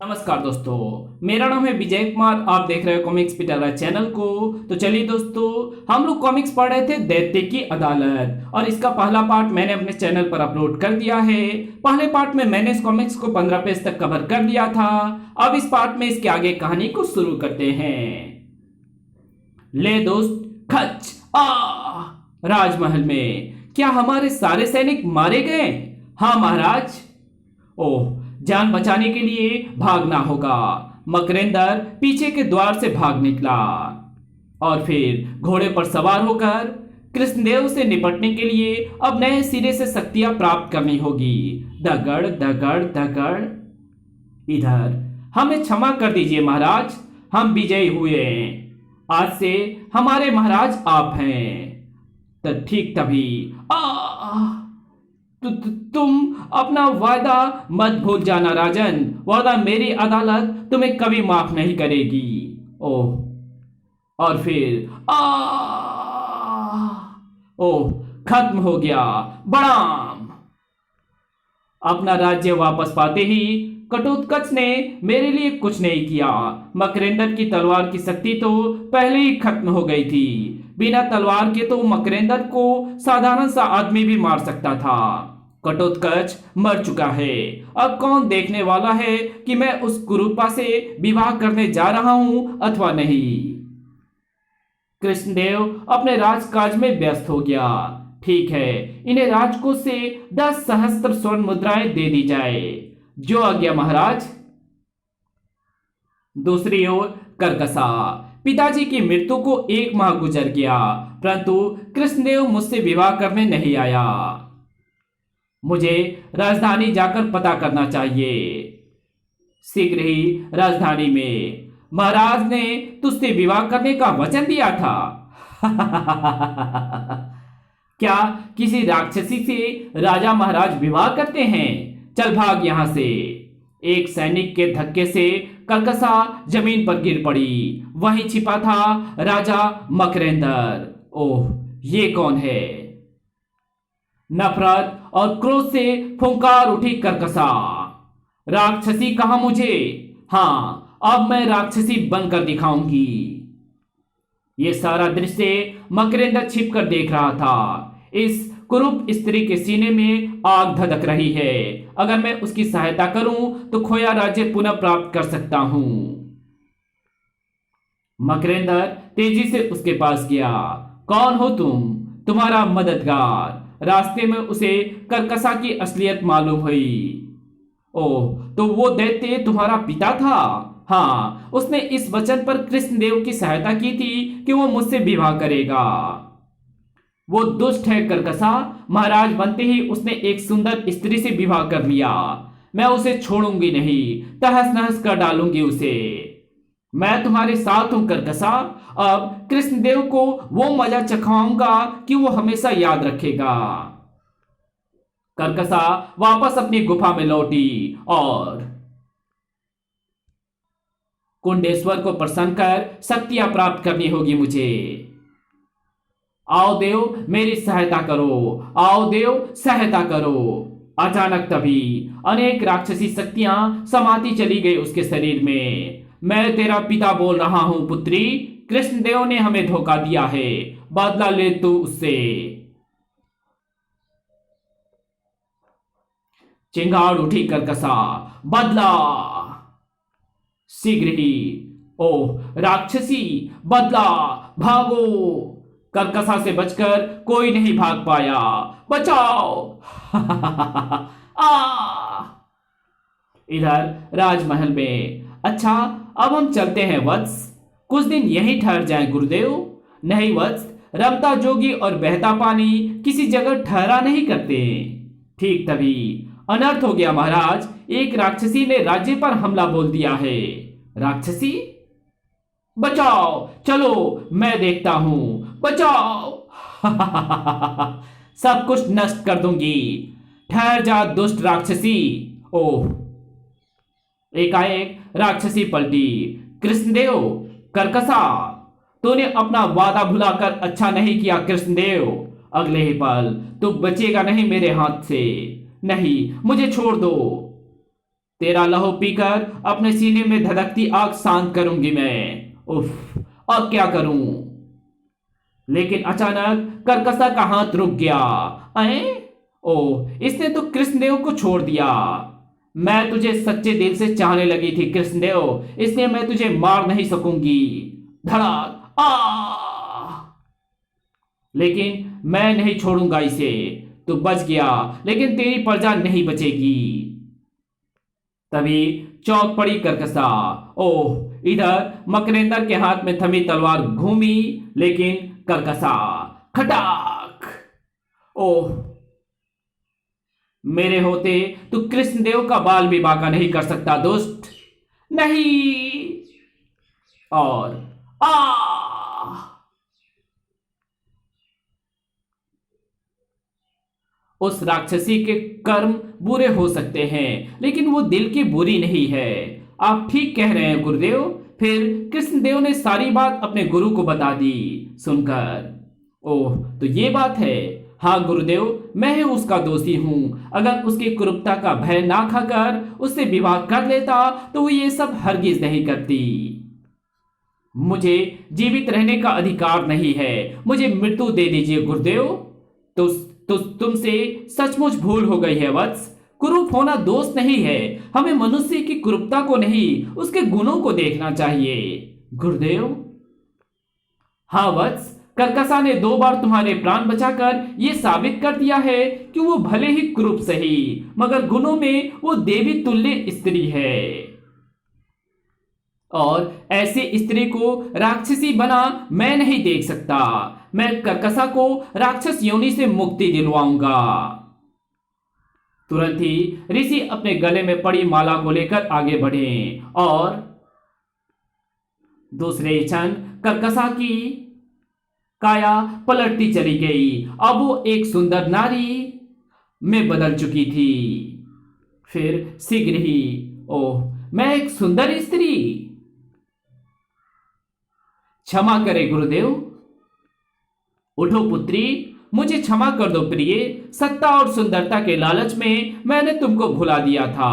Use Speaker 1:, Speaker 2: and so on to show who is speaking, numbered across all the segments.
Speaker 1: नमस्कार दोस्तों, मेरा नाम है विजय कुमार। आप देख रहे हो कॉमिक्स पिटारा चैनल को। तो चलिए दोस्तों, हम लोग कॉमिक्स पढ़ रहे थे दैत्य की अदालत, और इसका पहला पार्ट मैंने अपने चैनल पर अपलोड कर दिया है। पहले पार्ट में मैंने इस कॉमिक्स को 15 पेज तक कवर कर दिया था। अब इस पार्ट में इसके आगे कहानी को शुरू करते हैं। ले दोस्त, खच राजमहल में क्या हमारे सारे सैनिक मारे गए? हाँ महाराज। ओह, जान बचाने के लिए भागना होगा। मकरेंदर पीछे के द्वार से भाग निकला और फिर घोड़े पर सवार होकर कृष्णदेव से निपटने के लिए अब नए सिरे से शक्तियां प्राप्त करनी होगी। दगड़ दगड़ दगड़। इधर हमें क्षमा कर दीजिए महाराज, हम विजयी हुए। आज से हमारे महाराज आप हैं। तो ठीक तभी तुम अपना वादा मत भूल जाना राजन, वरना मेरी अदालत तुम्हें कभी माफ नहीं करेगी। ओह, और फिर ओह, खत्म हो गया। बड़ाम। अपना राज्य वापस पाते ही घटोत्कच ने मेरे लिए कुछ नहीं किया। मकरेंदर की तलवार की शक्ति तो पहले ही खत्म हो गई थी। बिना तलवार के तो मकरेंदर को साधारण सा आदमी भी मार सकता था। घटोत्कच मर चुका है। अब कौन देखने वाला है कि मैं उस कुरूपा से विवाह करने जा रहा हूं अथवा नहीं। कृष्णदेव अपने राजकाज में व्यस्त हो गया। ठीक है, इन्हें राजकोष से 10 सहस्त्र स्वर्ण मुद्राएं दे दी जाए। जो आज्ञा महाराज। दूसरी ओर करकसा। पिताजी की मृत्यु को 1 माह गुजर गया, परंतु कृष्णदेव मुझसे विवाह करने नहीं आया। मुझे राजधानी जाकर पता करना चाहिए। शीघ्र ही राजधानी में। महाराज ने तुझसे विवाह करने का वचन दिया था। क्या किसी राक्षसी से राजा महाराज विवाह करते हैं? चल भाग यहां से। एक सैनिक के धक्के से करकसा जमीन पर गिर पड़ी। वहीं छिपा था राजा मकरेंदर। ओह, ये कौन है? नफरत और क्रोध से फुंकार उठी करकसा। राक्षसी कहा मुझे? हाँ, अब मैं राक्षसी बनकर दिखाऊंगी। ये सारा दृश्य मकरेंदर छिपकर देख रहा था। इस कुरूप स्त्री के सीने में आग धधक रही है। अगर मैं उसकी सहायता करूं तो खोया राज्य पुनः प्राप्त कर सकता हूं। मकरेंदर तेजी से उसके पास गया। कौन हो तुम? तुम्हारा मददगार। रास्ते में उसे करकसा की असलियत मालूम हुई। ओह, तो वो दैत्य तुम्हारा पिता था? हाँ, उसने इस वचन पर कृष्णदेव की सहायता की थी कि वो मुझसे विवाह करेगा। वो दुष्ट है करकसा। महाराज बनते ही उसने एक सुंदर स्त्री से विवाह कर लिया। मैं उसे छोड़ूंगी नहीं, तहस नहस कर डालूंगी उसे। मैं तुम्हारे साथ हूं करकसा। अब कृष्णदेव को वो मजा चखाऊंगा कि वो हमेशा याद रखेगा। करकसा वापस अपनी गुफा में लौटी और कुंडेश्वर को प्रसन्न कर शक्तियां प्राप्त करनी होगी मुझे। आओ देव, मेरी सहायता करो। आओ देव, सहायता करो। अचानक तभी अनेक राक्षसी शक्तियां समाती चली गई उसके शरीर में। मैं तेरा पिता बोल रहा हूं पुत्री। कृष्णदेव ने हमें धोखा दिया है, बदला ले तू उससे। चिंगाड़ उठी करकसा। बदला शीघ्र ही। ओह राक्षसी, बदला, भागो। करकसा से बचकर कोई नहीं भाग पाया। बचाओ। इधर राजमहल में। अच्छा, अब हम चलते हैं वत्स। कुछ दिन यहीं ठहर जाएं गुरुदेव। नहीं वत्स, रमता जोगी और बहता पानी किसी जगह ठहरा नहीं करते। ठीक तभी अनर्थ हो गया महाराज। एक राक्षसी ने राज्य पर हमला बोल दिया है। राक्षसी? बचाओ, चलो मैं देखता हूं। बचाओ। सब कुछ नष्ट कर दूंगी। ठहर जा दुष्ट राक्षसी। ओह, एकाएक राक्षसी पलटी। कृष्णदेव, करकसा, तूने अपना वादा भुलाकर अच्छा नहीं किया कृष्णदेव। अगले ही पल तू बचेगा नहीं मेरे हाथ से। नहीं, मुझे छोड़ दो। तेरा लहू पीकर अपने सीने में धधकती आग शांत करूंगी मैं। उफ, अब क्या करूं? लेकिन अचानक करकसा का हाथ रुक गया। अरे ओ, इसने तो कृष्णदेव को छोड़ दिया। मैं तुझे सच्चे दिल से चाहने लगी थी कृष्णदेव, इसलिए मैं तुझे मार नहीं सकूंगी। धड़ाक लेकिन मैं नहीं छोड़ूंगा इसे। तू बच गया, लेकिन तेरी प्रजा नहीं बचेगी। तभी चौंक पड़ी करकसा। ओह, इधर मकरेंद्र के हाथ में थमी तलवार घूमी, लेकिन करकसा खटाक। ओह, मेरे होते तू कृष्णदेव का बाल भी बांका नहीं कर सकता दुष्ट। नहीं। और उस राक्षसी के कर्म बुरे हो सकते हैं, लेकिन वो दिल की बुरी नहीं है। आप ठीक कह रहे हैं गुरुदेव। फिर कृष्णदेव ने सारी बात अपने गुरु को बता दी। सुनकर, ओह, तो ये बात है। हाँ गुरुदेव, मैं ही उसका दोषी हूं। अगर उसकी कुरूपता का भय ना खाकर उससे विवाह कर लेता तो वो ये सब हरगिज नहीं करती। मुझे जीवित रहने का अधिकार नहीं है, मुझे मृत्यु दे दीजिए गुरुदेव। तो तुमसे सचमुच भूल हो गई है वत्स। कुरूप होना दोष नहीं है। हमें मनुष्य की कुरूपता को नहीं, उसके गुणों को देखना चाहिए गुरुदेव। हाँ वत्स, करकसा ने 2 बार तुम्हारे प्राण बचाकर यह साबित कर दिया है कि वो भले ही कुरूप सही, मगर गुणों में वो देवी तुल्य स्त्री है। और ऐसे स्त्री को राक्षसी बना मैं नहीं देख सकता। मैं करकसा को राक्षस योनि से मुक्ति दिलवाऊंगा। तुरंत ही ऋषि अपने गले में पड़ी माला को लेकर आगे बढ़े और दूसरे क्षण करकसा की काया पलटती चली गई। अब वो एक सुंदर नारी में बदल चुकी थी। फिर शीघ्र ही, ओह, मैं एक सुंदर स्त्री। क्षमा करे गुरुदेव। उठो पुत्री, मुझे क्षमा कर दो प्रिय। सत्ता और सुंदरता के लालच में मैंने तुमको भुला दिया था।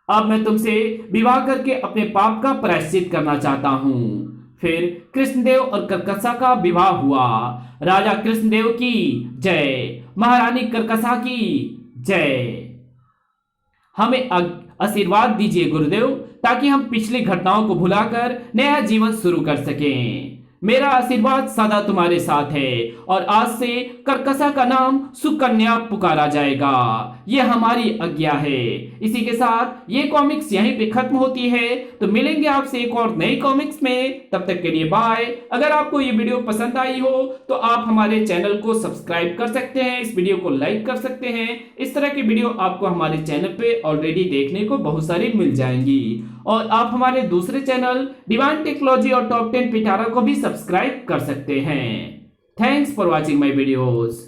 Speaker 1: अब मैं तुमसे विवाह करके अपने पाप का प्रायश्चित करना चाहता हूं। फिर कृष्णदेव और करकसा का विवाह हुआ। राजा कृष्णदेव की जय, महारानी करकसा की जय। हमें आशीर्वाद दीजिए गुरुदेव, ताकि हम पिछली घटनाओं को भुलाकर नया जीवन शुरू कर सकें। मेरा आशीर्वाद सदा तुम्हारे साथ है और आज से करकसा का नाम सुकन्या पुकारा जाएगा। यह हमारी आज्ञा है। इसी के साथ ये कॉमिक्स यहीं पे खत्म होती है। तो मिलेंगे आपसे एक और नई कॉमिक्स में। तब तक के लिए बाय। अगर आपको ये वीडियो पसंद आई हो तो आप हमारे चैनल को सब्सक्राइब कर सकते हैं, इस वीडियो को लाइक कर सकते हैं। इस तरह की वीडियो आपको हमारे चैनल पे ऑलरेडी देखने को बहुत सारी मिल जाएंगी। और आप हमारे दूसरे चैनल डिवाइन टेक्नोलॉजी और टॉप 10 पिटारा को भी सब्सक्राइब कर सकते हैं। Thanks for watching my videos.